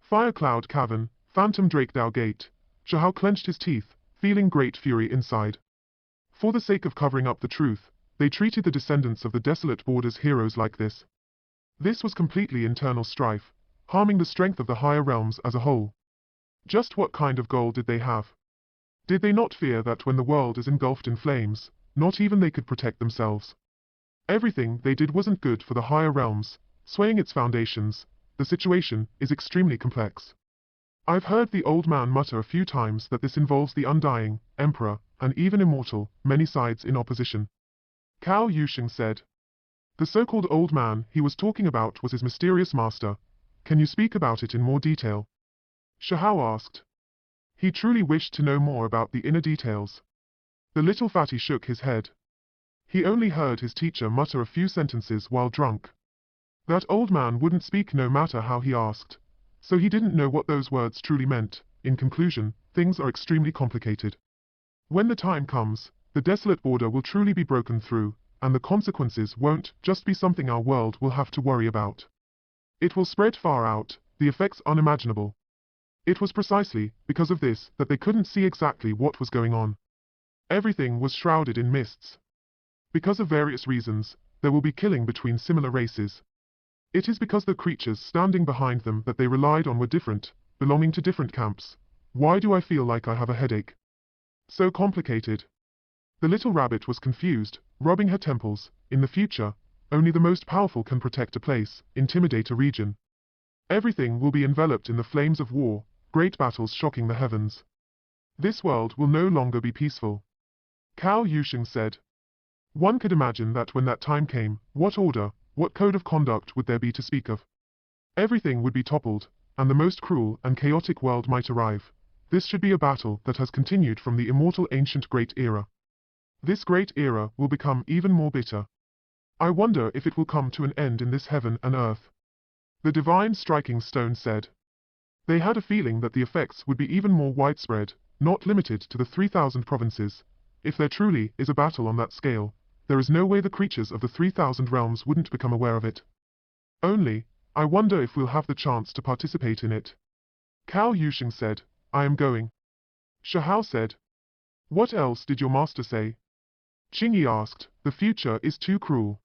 Fire Cloud Cavern, Phantom Drakedao Gate. Shahao clenched his teeth, feeling great fury inside. For the sake of covering up the truth, they treated the descendants of the desolate borders heroes like this. This was completely internal strife, harming the strength of the higher realms as a whole. Just what kind of goal did they have? Did they not fear that when the world is engulfed in flames, not even they could protect themselves? Everything they did wasn't good for the higher realms, swaying its foundations. The situation is extremely complex. I've heard the old man mutter a few times that this involves the undying, emperor, and even immortal, many sides in opposition. Cao Yusheng said. The so-called old man he was talking about was his mysterious master. Can you speak about it in more detail? Shahao asked. He truly wished to know more about the inner details. The little fatty shook his head. He only heard his teacher mutter a few sentences while drunk. That old man wouldn't speak no matter how he asked, so he didn't know what those words truly meant. In conclusion, things are extremely complicated. When the time comes, the desolate border will truly be broken through, and the consequences won't just be something our world will have to worry about. It will spread far out, the effects unimaginable. It was precisely because of this that they couldn't see exactly what was going on. Everything was shrouded in mists. Because of various reasons, there will be killing between similar races. It is because the creatures standing behind them that they relied on were different, belonging to different camps. Why do I feel like I have a headache? So complicated. The little rabbit was confused, rubbing her temples. In the future, only the most powerful can protect a place, intimidate a region. Everything will be enveloped in the flames of war, great battles shocking the heavens. This world will no longer be peaceful. Cao Yusheng said. One could imagine that when that time came, what order, what code of conduct would there be to speak of? Everything would be toppled, and the most cruel and chaotic world might arrive. This should be a battle that has continued from the immortal ancient great era. This great era will become even more bitter. I wonder if it will come to an end in this heaven and earth. The divine striking stone said. They had a feeling that the effects would be even more widespread, not limited to the 3,000 provinces. If there truly is a battle on that scale, there is no way the creatures of the 3,000 realms wouldn't become aware of it. Only, I wonder if we'll have the chance to participate in it. Cao Yusheng said, I am going. Shahao said. What else did your master say? Qingyi asked, the future is too cruel.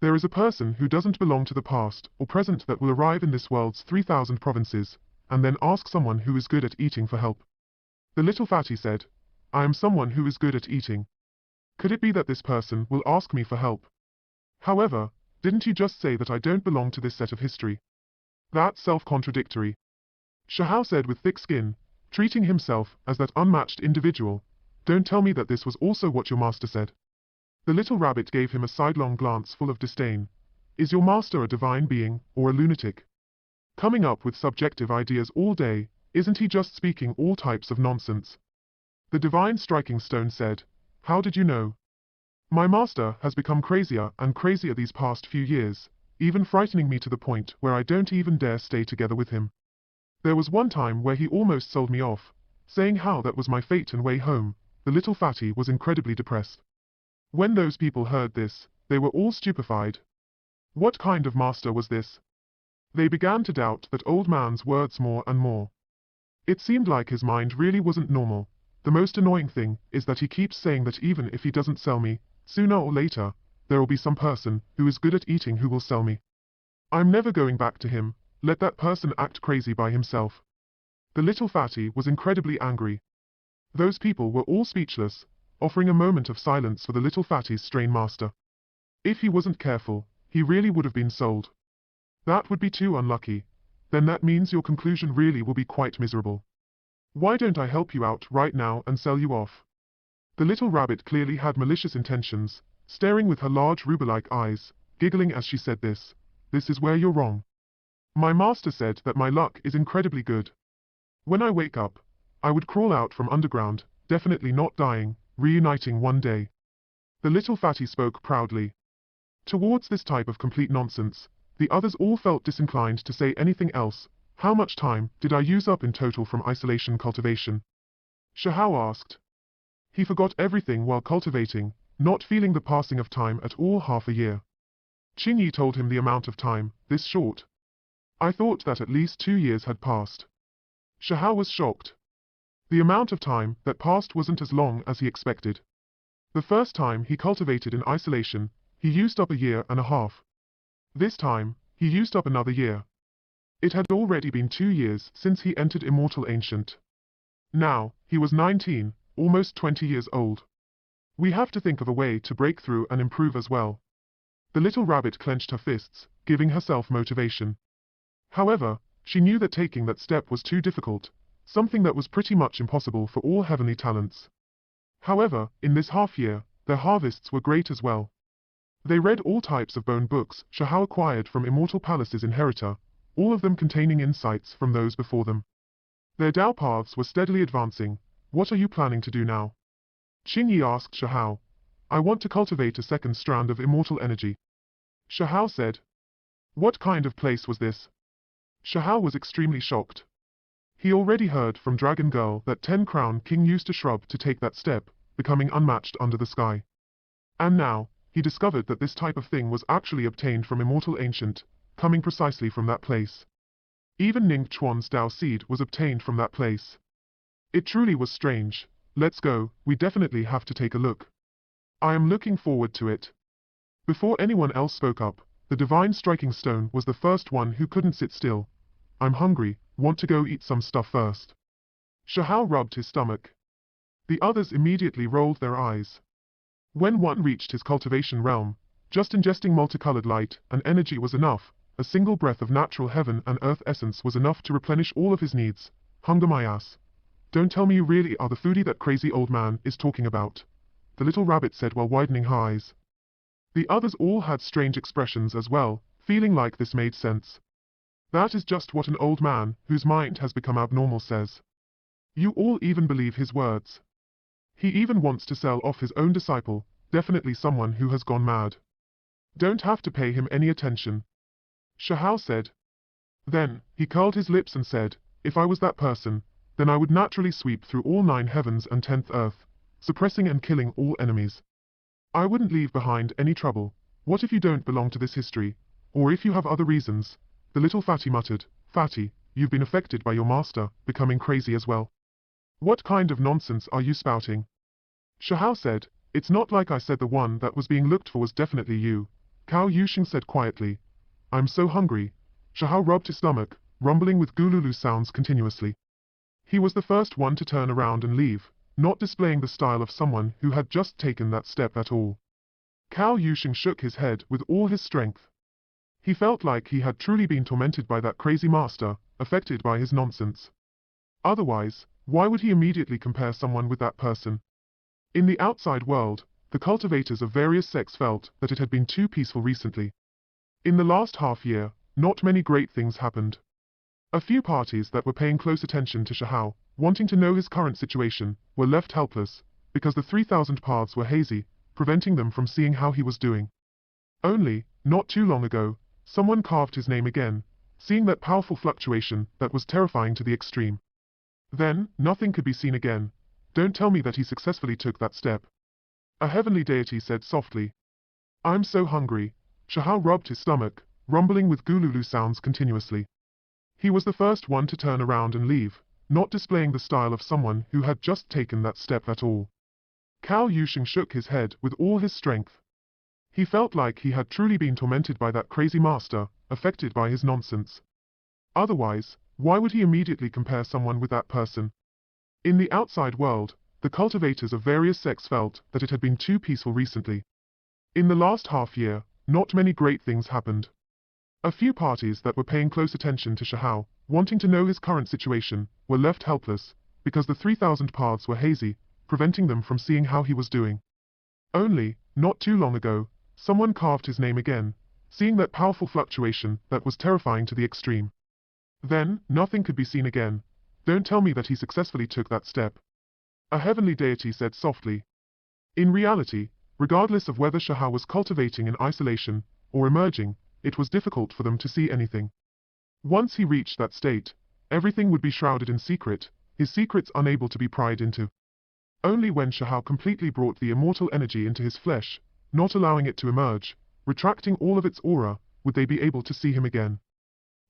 There is a person who doesn't belong to the past or present that will arrive in this world's 3,000 provinces, and then ask someone who is good at eating for help. The little fatty said, I am someone who is good at eating. Could it be that this person will ask me for help? However, didn't you just say that I don't belong to this set of history? That's self-contradictory. Shahao said with thick skin, treating himself as that unmatched individual. Don't tell me that this was also what your master said. The little rabbit gave him a sidelong glance full of disdain. Is your master a divine being, or a lunatic? Coming up with subjective ideas all day, isn't he just speaking all types of nonsense? The divine striking stone said, how did you know? My master has become crazier and crazier these past few years, even frightening me to the point where I don't even dare stay together with him. There was one time where he almost sold me off, saying how that was my fate and way home. The little fatty was incredibly depressed. When those people heard this, they were all stupefied. What kind of master was this? They began to doubt that old man's words more and more. It seemed like his mind really wasn't normal. The most annoying thing is that he keeps saying that even if he doesn't sell me, sooner or later, there will be some person who is good at eating who will sell me. I'm never going back to him, let that person act crazy by himself. The little fatty was incredibly angry. Those people were all speechless, offering a moment of silence for the little fatty's strain master. If he wasn't careful, he really would have been sold. That would be too unlucky. Then that means your conclusion really will be quite miserable. Why don't I help you out right now and sell you off? The little rabbit clearly had malicious intentions, staring with her large ruby-like eyes, giggling as she said this. This is where you're wrong. My master said that my luck is incredibly good. When I wake up, I would crawl out from underground, definitely not dying, reuniting one day. The little fatty spoke proudly. Towards this type of complete nonsense, the others all felt disinclined to say anything else. How much time did I use up in total from isolation cultivation? Shahao asked. He forgot everything while cultivating, not feeling the passing of time at all. Half a year. Qingyi told him the amount of time, this short. I thought that at least 2 years had passed. Shahao was shocked. The amount of time that passed wasn't as long as he expected. The first time he cultivated in isolation, he used up a year and a half. This time, he used up another year. It had already been 2 years since he entered Immortal Ancient. Now, he was 19, almost 20 years old. We have to think of a way to break through and improve as well. The little rabbit clenched her fists, giving herself motivation. However, she knew that taking that step was too difficult, something that was pretty much impossible for all heavenly talents. However, in this half-year, their harvests were great as well. They read all types of bone books Shahao acquired from Immortal Palace's inheritor, all of them containing insights from those before them. Their Dao paths were steadily advancing. What are you planning to do now? Qingyi asked Shahao. I want to cultivate a second strand of immortal energy. Shahao said. What kind of place was this? Shahao was extremely shocked. He already heard from Dragon Girl that 10 Crown King used a shrub to take that step, becoming unmatched under the sky. And now, he discovered that this type of thing was actually obtained from Immortal Ancient, coming precisely from that place. Even Ning Chuan's Dao seed was obtained from that place. It truly was strange. Let's go, we definitely have to take a look. I am looking forward to it. Before anyone else spoke up, the Divine Striking Stone was the first one who couldn't sit still. I'm hungry, want to go eat some stuff first. Shahao rubbed his stomach. The others immediately rolled their eyes. When one reached his cultivation realm, just ingesting multicolored light and energy was enough. A single breath of natural heaven and earth essence was enough to replenish all of his needs. Hunger my ass. Don't tell me you really are the foodie that crazy old man is talking about. The little rabbit said while widening her eyes. The others all had strange expressions as well, feeling like this made sense. That is just what an old man, whose mind has become abnormal, says. You all even believe his words. He even wants to sell off his own disciple, definitely someone who has gone mad. Don't have to pay him any attention. Shahao said. Then, he curled his lips and said, if I was that person, then I would naturally sweep through all 9 heavens and 10th earth, suppressing and killing all enemies. I wouldn't leave behind any trouble. What if you don't belong to this history? Or if you have other reasons? The little fatty muttered. Fatty, you've been affected by your master, becoming crazy as well. What kind of nonsense are you spouting? Shahao said, it's not like I said the one that was being looked for was definitely you. Cao Yusheng said quietly. I'm so hungry. Shahao rubbed his stomach, rumbling with gululu sounds continuously. He was the first one to turn around and leave, not displaying the style of someone who had just taken that step at all. Cao Yusheng shook his head with all his strength. He felt like he had truly been tormented by that crazy master, affected by his nonsense. Otherwise, why would he immediately compare someone with that person? In the outside world, the cultivators of various sects felt that it had been too peaceful recently. In the last half-year, not many great things happened. A few parties that were paying close attention to Shahao, wanting to know his current situation, were left helpless, because the 3,000 paths were hazy, preventing them from seeing how he was doing. Only, not too long ago, someone carved his name again, seeing that powerful fluctuation that was terrifying to the extreme. Then, nothing could be seen again. Don't tell me that he successfully took that step. A heavenly deity said softly. I'm so hungry. Shahao rubbed his stomach, rumbling with gululu sounds continuously. He was the first one to turn around and leave, not displaying the style of someone who had just taken that step at all. Cao Yusheng shook his head with all his strength. He felt like he had truly been tormented by that crazy master, affected by his nonsense. Otherwise, why would he immediately compare someone with that person? In the outside world, the cultivators of various sects felt that it had been too peaceful recently. In the last half-year, not many great things happened. A few parties that were paying close attention to Shahao, wanting to know his current situation, were left helpless, because the 3,000 paths were hazy, preventing them from seeing how he was doing. Only, not too long ago, someone carved his name again, seeing that powerful fluctuation that was terrifying to the extreme. Then, nothing could be seen again. Don't tell me that he successfully took that step. A heavenly deity said softly. In reality, regardless of whether Shahao was cultivating in isolation or emerging, it was difficult for them to see anything. Once he reached that state, everything would be shrouded in secret, his secrets unable to be pried into. Only when Shahao completely brought the immortal energy into his flesh, not allowing it to emerge, retracting all of its aura, would they be able to see him again.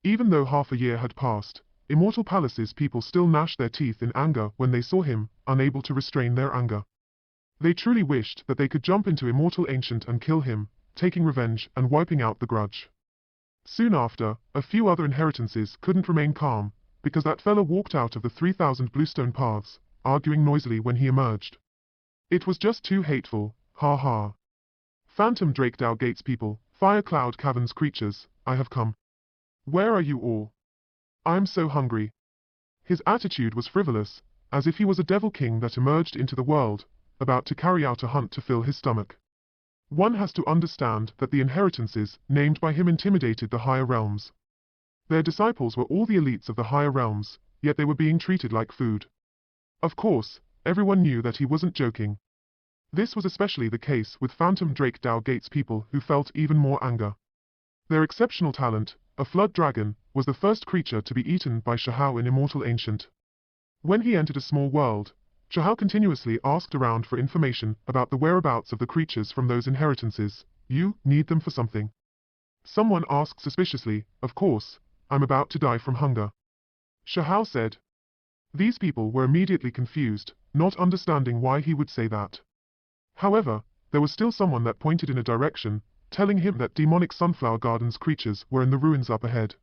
Even though half a year had passed, Immortal Palace's people still gnashed their teeth in anger when they saw him, unable to restrain their anger. They truly wished that they could jump into Immortal Ancient and kill him, taking revenge and wiping out the grudge. Soon after, a few other inheritances couldn't remain calm, because that fella walked out of the 3,000 bluestone paths, arguing noisily when he emerged. It was just too hateful, ha ha. Phantom Drakedale Gates people, Fire Cloud Caverns creatures, I have come. Where are you all? I'm so hungry. His attitude was frivolous, as if he was a devil king that emerged into the world, about to carry out a hunt to fill his stomach. One has to understand that the inheritances named by him intimidated the higher realms. Their disciples were all the elites of the higher realms, yet they were being treated like food. Of course, everyone knew that he wasn't joking. This was especially the case with Phantom Drakedale Gates people who felt even more anger. Their exceptional talent, a flood dragon, was the first creature to be eaten by Shahao in Immortal Ancient. When he entered a small world, Shahao continuously asked around for information about the whereabouts of the creatures from those inheritances. You need them for something. Someone asked suspiciously, of course, I'm about to die from hunger. Shahao said. These people were immediately confused, not understanding why he would say that. However, there was still someone that pointed in a direction, telling him that demonic Sunflower Gardens creatures were in the ruins up ahead.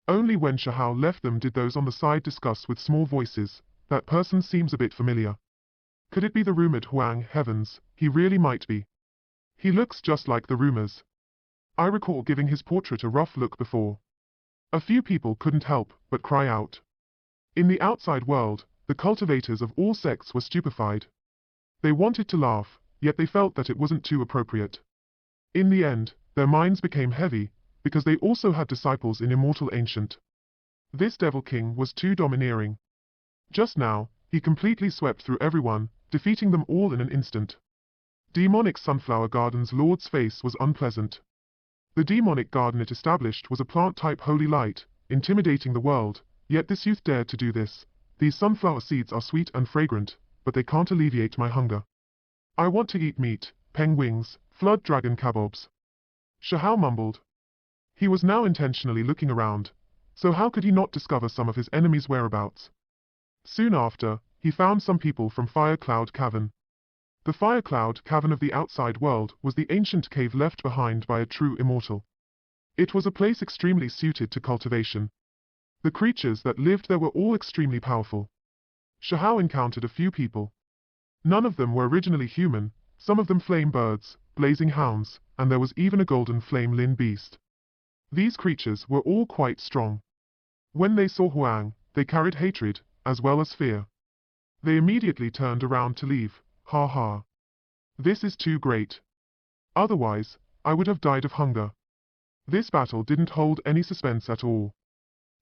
Only when Shahao left them did those on the side discuss with small voices, that person seems a bit familiar. Could it be the rumored Huang? Heavens, he really might be. He looks just like the rumors. I recall giving his portrait a rough look before. A few people couldn't help but cry out. In the outside world, the cultivators of all sects were stupefied. They wanted to laugh, yet they felt that it wasn't too appropriate. In the end, their minds became heavy, because they also had disciples in Immortal Ancient. This Devil King was too domineering. Just now, he completely swept through everyone, defeating them all in an instant. Demonic Sunflower Garden's Lord's face was unpleasant. The demonic garden it established was a plant-type holy light, intimidating the world, yet this youth dared to do this. These sunflower seeds are sweet and fragrant, but they can't alleviate my hunger. I want to eat meat, penguins, flood dragon kebabs. Shahao mumbled. He was now intentionally looking around, so how could he not discover some of his enemies' whereabouts? Soon after, he found some people from Fire Cloud Cavern. The Fire Cloud Cavern of the outside world was the ancient cave left behind by a true immortal. It was a place extremely suited to cultivation. The creatures that lived there were all extremely powerful. Shahao encountered a few people. None of them were originally human, some of them flame birds, blazing hounds, and there was even a golden flame lin beast. These creatures were all quite strong. When they saw Huang, they carried hatred, as well as fear. They immediately turned around to leave, ha ha. This is too great. Otherwise, I would have died of hunger. This battle didn't hold any suspense at all.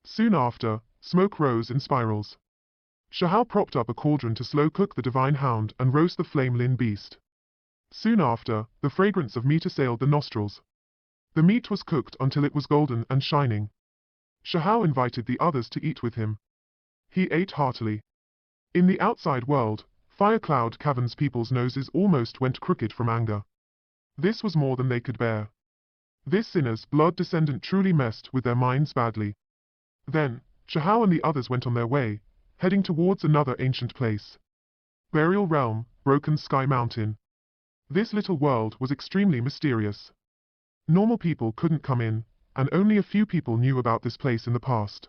Soon after, smoke rose in spirals. Shahao propped up a cauldron to slow cook the divine hound and roast the flame lin beast. Soon after, the fragrance of meat assailed the nostrils. The meat was cooked until it was golden and shining. Shahao invited the others to eat with him. He ate heartily. In the outside world, Fire Cloud Cavern's people's noses almost went crooked from anger. This was more than they could bear. This sinner's blood descendant truly messed with their minds badly. Then, Shahao and the others went on their way, heading towards another ancient place. Burial Realm, Broken Sky Mountain. This little world was extremely mysterious. Normal people couldn't come in, and only a few people knew about this place in the past.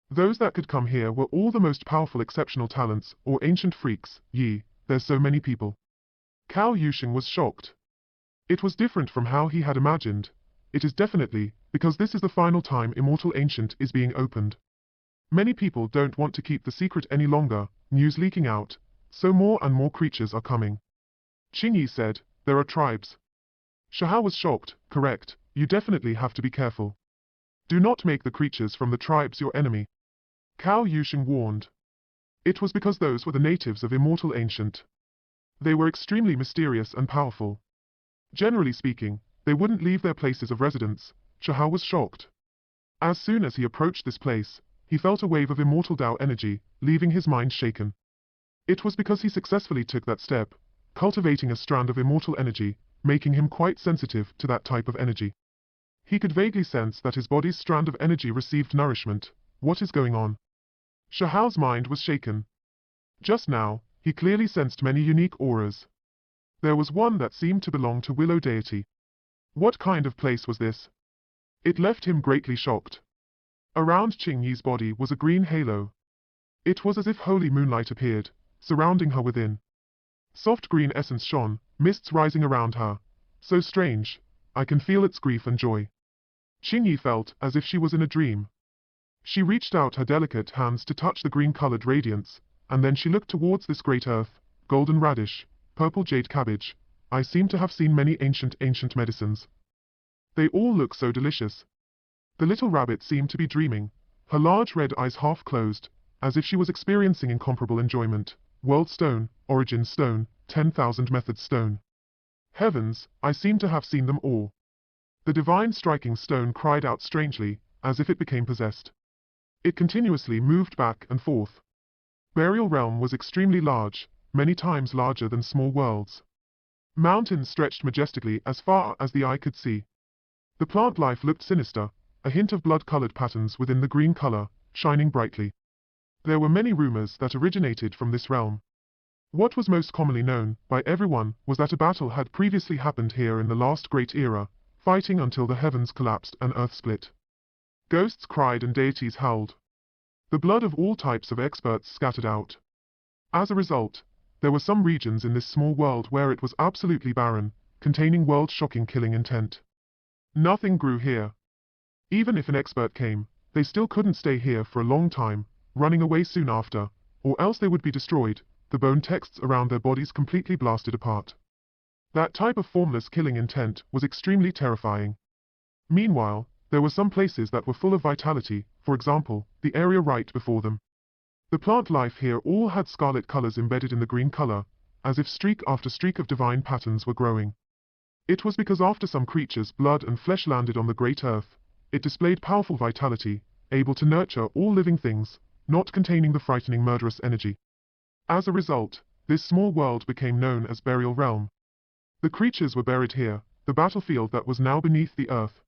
Those that could come here were all the most powerful exceptional talents, or ancient freaks. There's so many people. Cao Yusheng was shocked. It was different from how he had imagined. It is definitely, because this is the final time Immortal Ancient is being opened. Many people don't want to keep the secret any longer, news leaking out, so more and more creatures are coming. Qingyi said, there are tribes. Shahao was shocked, correct, you definitely have to be careful. Do not make the creatures from the tribes your enemy. Cao Yusheng warned. It was because those were the natives of Immortal Ancient. They were extremely mysterious and powerful. Generally speaking, they wouldn't leave their places of residence. Shahao was shocked. As soon as he approached this place, he felt a wave of immortal Dao energy, leaving his mind shaken. It was because he successfully took that step, cultivating a strand of immortal energy, making him quite sensitive to that type of energy. He could vaguely sense that his body's strand of energy received nourishment. What is going on? Shahao's mind was shaken. Just now, he clearly sensed many unique auras. There was one that seemed to belong to Willow deity. What kind of place was this? It left him greatly shocked. Around Qing Yi's body was a green halo. It was as if holy moonlight appeared, surrounding her within. Soft green essence shone, mists rising around her. So strange, I can feel its grief and joy. Qing Yi felt as if she was in a dream. She reached out her delicate hands to touch the green-colored radiance, and then she looked towards this great earth, golden radish, purple jade cabbage. I seem to have seen many ancient medicines. They all look so delicious. The little rabbit seemed to be dreaming, her large red eyes half closed, as if she was experiencing incomparable enjoyment. World Stone, Origin Stone, 10,000 Methods Stone. Heavens, I seem to have seen them all. The divine striking stone cried out strangely, as if it became possessed. It continuously moved back and forth. Burial Realm was extremely large, many times larger than small worlds. Mountains stretched majestically as far as the eye could see. The plant life looked sinister, a hint of blood-colored patterns within the green color, shining brightly. There were many rumors that originated from this realm. What was most commonly known by everyone was that a battle had previously happened here in the last great era, fighting until the heavens collapsed and earth split. Ghosts cried and deities howled. The blood of all types of experts scattered out. As a result, there were some regions in this small world where it was absolutely barren, containing world-shocking killing intent. Nothing grew here. Even if an expert came, they still couldn't stay here for a long time, running away soon after, or else they would be destroyed, the bone texts around their bodies completely blasted apart. That type of formless killing intent was extremely terrifying. Meanwhile, there were some places that were full of vitality, for example, the area right before them. The plant life here all had scarlet colors embedded in the green color, as if streak after streak of divine patterns were growing. It was because after some creatures' blood and flesh landed on the great earth, it displayed powerful vitality, able to nurture all living things, not containing the frightening murderous energy. As a result, this small world became known as Burial Realm. The creatures were buried here, the battlefield that was now beneath the earth.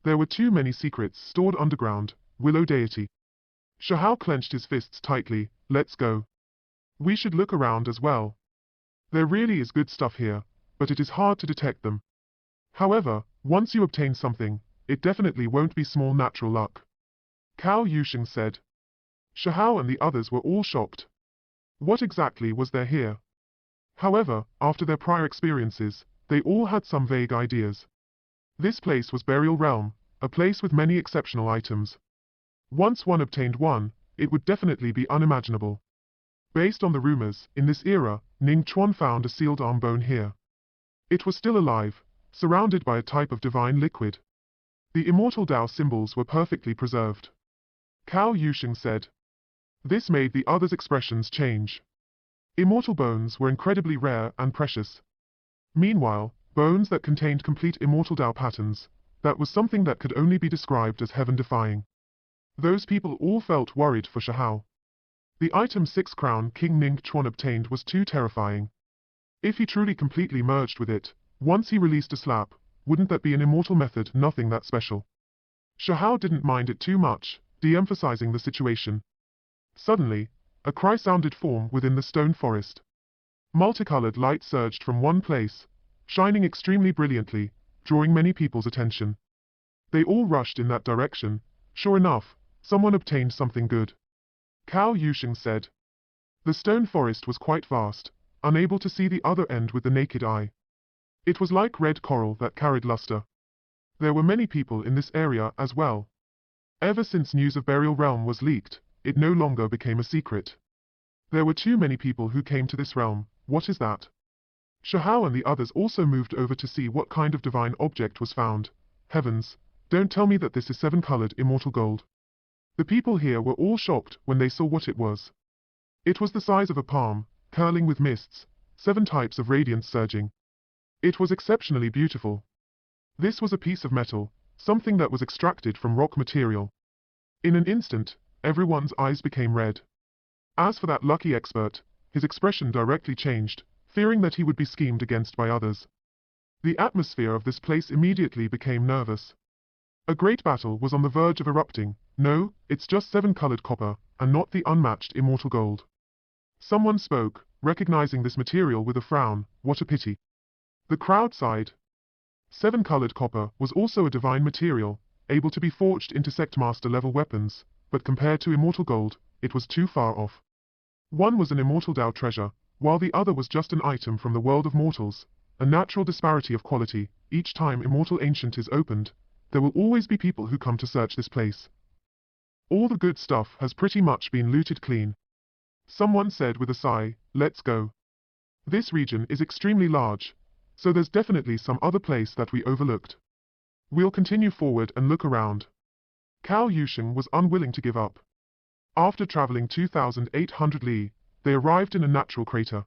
There were too many secrets stored underground, Willow deity. Shahao clenched his fists tightly. Let's go. We should look around as well. There really is good stuff here, but it is hard to detect them. However, once you obtain something, it definitely won't be small natural luck. Cao Yusheng said. Shahao and the others were all shocked. What exactly was there here? However, after their prior experiences, they all had some vague ideas. This place was Burial Realm, a place with many exceptional items. Once one obtained one, it would definitely be unimaginable. Based on the rumors, in this era, Ning Chuan found a sealed arm bone here. It was still alive, surrounded by a type of divine liquid. The immortal Tao symbols were perfectly preserved. Cao Yusheng said. This made the others' expressions change. Immortal bones were incredibly rare and precious. Meanwhile, bones that contained complete immortal Tao patterns, that was something that could only be described as heaven-defying. Those people all felt worried for Shahao. The item 6 crown King Ning Chuan obtained was too terrifying. If he truly completely merged with it, once he released a slap, wouldn't that be an immortal method, nothing that special? Shahao didn't mind it too much, de-emphasizing the situation. Suddenly, a cry sounded from within the stone forest. Multicolored light surged from one place, shining extremely brilliantly, drawing many people's attention. They all rushed in that direction. Sure enough, someone obtained something good. Cao Yusheng said. The stone forest was quite vast, unable to see the other end with the naked eye. It was like red coral that carried luster. There were many people in this area as well. Ever since news of Burial Realm was leaked, it no longer became a secret. There were too many people who came to this realm. What is that? Shahao and the others also moved over to see what kind of divine object was found. Heavens, don't tell me that this is 7-colored immortal gold. The people here were all shocked when they saw what it was. It was the size of a palm, curling with mists, 7 types of radiance surging. It was exceptionally beautiful. This was a piece of metal, something that was extracted from rock material. In an instant, everyone's eyes became red. As for that lucky expert, his expression directly changed, fearing that he would be schemed against by others. The atmosphere of this place immediately became nervous. A great battle was on the verge of erupting. No, it's just 7-colored copper, and not the unmatched immortal gold. Someone spoke, recognizing this material with a frown. What a pity. The crowd sighed. 7-colored copper was also a divine material, able to be forged into sectmaster level weapons, but compared to immortal gold, it was too far off. One was an immortal Tao treasure, while the other was just an item from the world of mortals, a natural disparity of quality. Each time Immortal Ancient is opened, there will always be people who come to search this place. All the good stuff has pretty much been looted clean. Someone said with a sigh, let's go. This region is extremely large, so there's definitely some other place that we overlooked. We'll continue forward and look around. Cao Yusheng was unwilling to give up. After traveling 2,800 li, they arrived in a natural crater.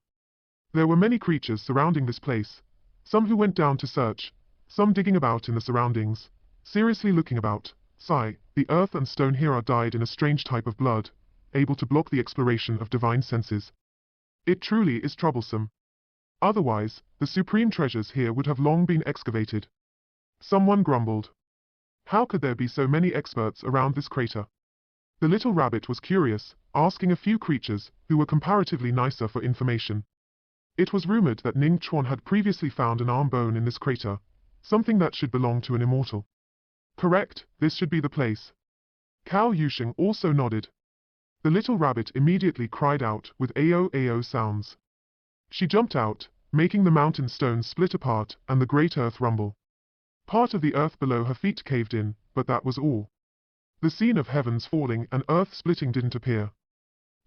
There were many creatures surrounding this place, some who went down to search, some digging about in the surroundings, seriously looking about. Sigh, the earth and stone here are dyed in a strange type of blood, able to block the exploration of divine senses. It truly is troublesome. Otherwise, the supreme treasures here would have long been excavated. Someone grumbled. How could there be so many experts around this crater? The little rabbit was curious, asking a few creatures, who were comparatively nicer for information. It was rumored that Ning Chuan had previously found an arm bone in this crater, something that should belong to an immortal. Correct, this should be the place. Cao Yusheng also nodded. The little rabbit immediately cried out with AO sounds. She jumped out, making the mountain stones split apart and the great earth rumble. Part of the earth below her feet caved in, but that was all. The scene of heavens falling and earth splitting didn't appear.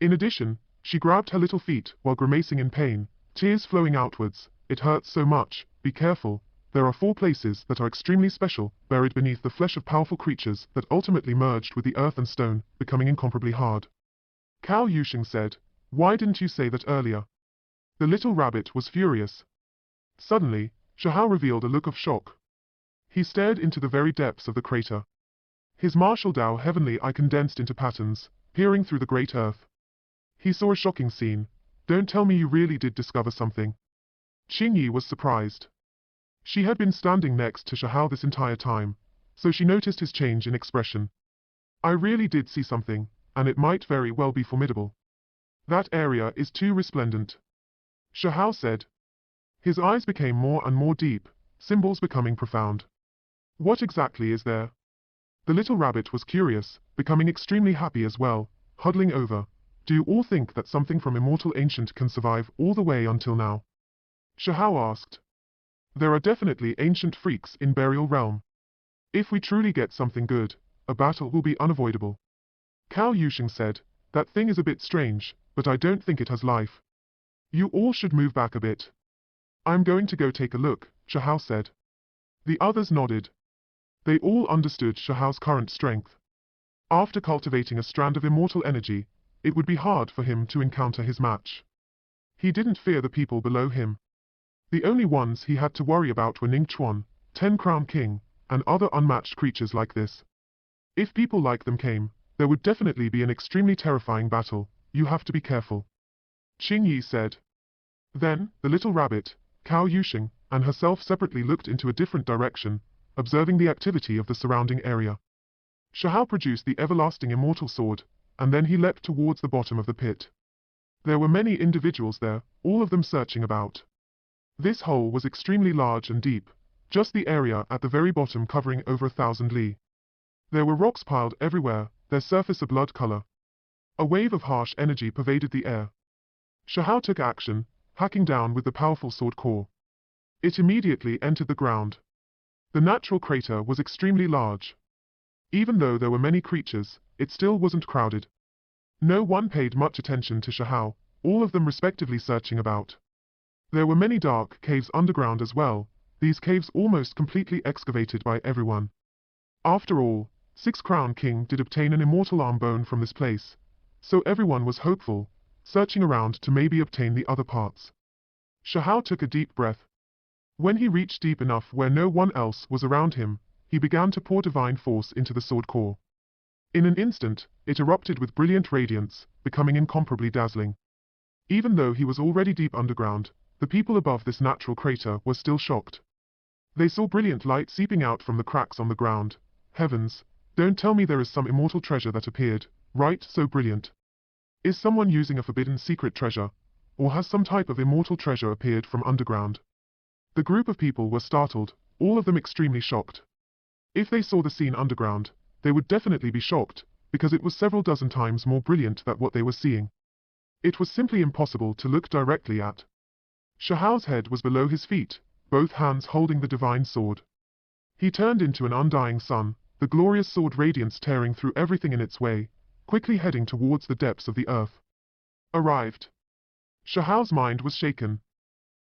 In addition, she grabbed her little feet while grimacing in pain, tears flowing outwards. It hurts so much, be careful. There are 4 places that are extremely special, buried beneath the flesh of powerful creatures that ultimately merged with the earth and stone, becoming incomparably hard. Cao Yusheng said, why didn't you say that earlier? The little rabbit was furious. Suddenly, Shahao revealed a look of shock. He stared into the very depths of the crater. His martial Tao heavenly eye condensed into patterns, peering through the great earth. He saw a shocking scene. Don't tell me you really did discover something. Qingyi was surprised. She had been standing next to Shahao this entire time, so she noticed his change in expression. I really did see something, and it might very well be formidable. That area is too resplendent. Shahao said. His eyes became more and more deep, symbols becoming profound. What exactly is there? The little rabbit was curious, becoming extremely happy as well, huddling over. Do you all think that something from Immortal Ancient can survive all the way until now? Shahao asked. There are definitely ancient freaks in Burial Realm. If we truly get something good, a battle will be unavoidable. Cao Yusheng said, that thing is a bit strange, but I don't think it has life. You all should move back a bit. I'm going to go take a look, Shahao said. The others nodded. They all understood Shahao's current strength. After cultivating a strand of immortal energy, it would be hard for him to encounter his match. He didn't fear the people below him. The only ones he had to worry about were Ning Chuan, 10 Crown King, and other unmatched creatures like this. If people like them came, there would definitely be an extremely terrifying battle. You have to be careful. Qingyi said. Then, the little rabbit, Cao Yusheng, and herself separately looked into a different direction, observing the activity of the surrounding area. Shahao produced the everlasting immortal sword, and then he leapt towards the bottom of the pit. There were many individuals there, all of them searching about. This hole was extremely large and deep, just the area at the very bottom covering over 1,000 li. There were rocks piled everywhere, their surface a blood color. A wave of harsh energy pervaded the air. Shahao took action, hacking down with the powerful sword core. It immediately entered the ground. The natural crater was extremely large. Even though there were many creatures, it still wasn't crowded. No one paid much attention to Shahao, all of them respectively searching about. There were many dark caves underground as well, these caves almost completely excavated by everyone. After all, 6 Crown King did obtain an immortal arm bone from this place, so everyone was hopeful, searching around to maybe obtain the other parts. Shahao took a deep breath. When he reached deep enough where no one else was around him, he began to pour divine force into the sword core. In an instant, it erupted with brilliant radiance, becoming incomparably dazzling. Even though he was already deep underground, the people above this natural crater were still shocked. They saw brilliant light seeping out from the cracks on the ground, Heavens, don't tell me there is some immortal treasure that appeared, right, so brilliant. Is someone using a forbidden secret treasure, or has some type of immortal treasure appeared from underground? The group of people were startled, all of them extremely shocked. If they saw the scene underground, they would definitely be shocked, because it was several dozen times more brilliant than what they were seeing. It was simply impossible to look directly at. Shahao's head was below his feet, both hands holding the divine sword. He turned into an undying sun, the glorious sword radiance tearing through everything in its way, quickly heading towards the depths of the earth. Arrived. Shahao's mind was shaken.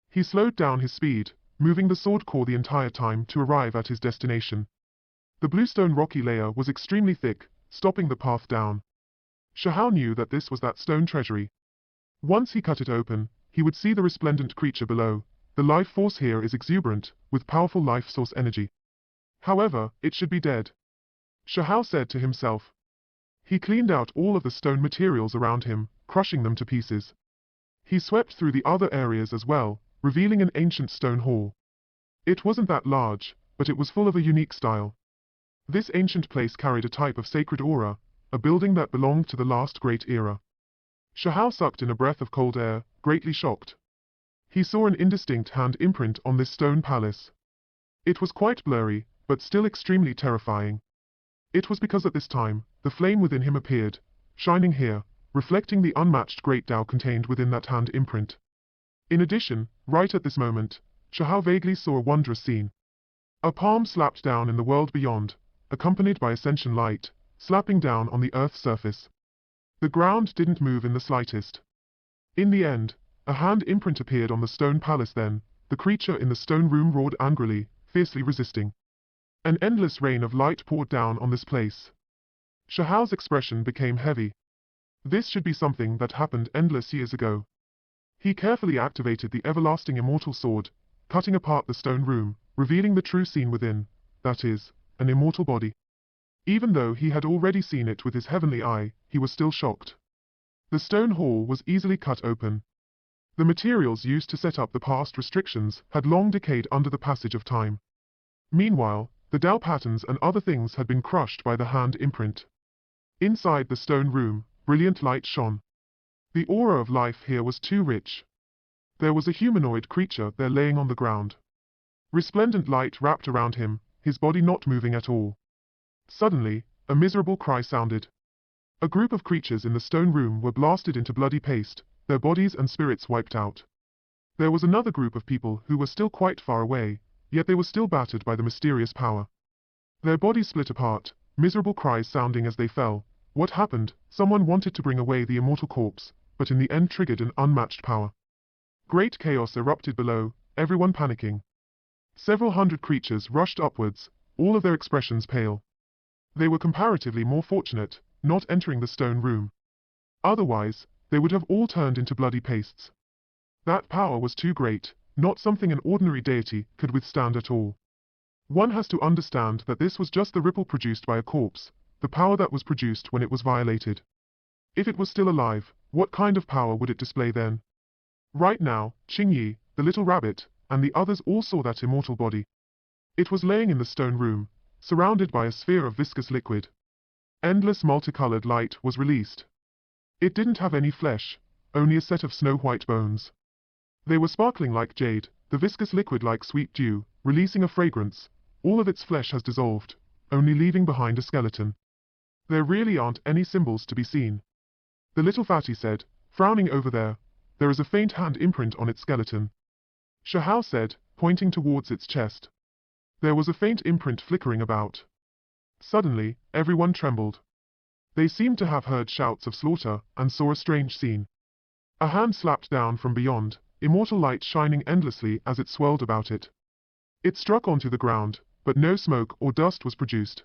He slowed down his speed, moving the sword core the entire time to arrive at his destination. The bluestone rocky layer was extremely thick, stopping the path down. Shahao knew that this was that stone treasury. Once he cut it open, he would see the resplendent creature below. The life force here is exuberant, with powerful life source energy. However, it should be dead. Shahao said to himself. He cleaned out all of the stone materials around him, crushing them to pieces. He swept through the other areas as well, revealing an ancient stone hall. It wasn't that large, but it was full of a unique style. This ancient place carried a type of sacred aura, a building that belonged to the last great era. Shahao sucked in a breath of cold air, greatly shocked. He saw an indistinct hand imprint on this stone palace. It was quite blurry, but still extremely terrifying. It was because at this time, the flame within him appeared, shining here, reflecting the unmatched great Tao contained within that hand imprint. In addition, right at this moment, Shahao vaguely saw a wondrous scene. A palm slapped down in the world beyond, accompanied by ascension light, slapping down on the earth's surface. The ground didn't move in the slightest. In the end, a hand imprint appeared on the stone palace then, the creature in the stone room roared angrily, fiercely resisting. An endless rain of light poured down on this place. Shahao's expression became heavy. This should be something that happened endless years ago. He carefully activated the everlasting immortal sword, cutting apart the stone room, revealing the true scene within, that is, an immortal body. Even though he had already seen it with his heavenly eye, he was still shocked. The stone hall was easily cut open. The materials used to set up the past restrictions had long decayed under the passage of time. Meanwhile, the Tao patterns and other things had been crushed by the hand imprint. Inside the stone room, brilliant light shone. The aura of life here was too rich. There was a humanoid creature there laying on the ground. Resplendent light wrapped around him, his body not moving at all. Suddenly, a miserable cry sounded. A group of creatures in the stone room were blasted into bloody paste, their bodies and spirits wiped out. There was another group of people who were still quite far away, yet they were still battered by the mysterious power. Their bodies split apart, miserable cries sounding as they fell. What happened? Someone wanted to bring away the immortal corpse, but in the end triggered an unmatched power. Great chaos erupted below, everyone panicking. Several hundred creatures rushed upwards, all of their expressions pale. They were comparatively more fortunate, not entering the stone room. Otherwise, they would have all turned into bloody pastes. That power was too great, not something an ordinary deity could withstand at all. One has to understand that this was just the ripple produced by a corpse, the power that was produced when it was violated. If it was still alive, what kind of power would it display then? Right now, Qingyi, the little rabbit, and the others all saw that immortal body. It was laying in the stone room, surrounded by a sphere of viscous liquid. Endless multicolored light was released. It didn't have any flesh, only a set of snow-white bones. They were sparkling like jade, the viscous liquid like sweet dew, releasing a fragrance. All of its flesh has dissolved, only leaving behind a skeleton. There really aren't any symbols to be seen. The little fatty said, frowning over there. There is a faint hand imprint on its skeleton. Shahao said, pointing towards its chest. There was a faint imprint flickering about. Suddenly, everyone trembled. They seemed to have heard shouts of slaughter and saw a strange scene. A hand slapped down from beyond, immortal light shining endlessly as it swirled about it. It struck onto the ground, but no smoke or dust was produced,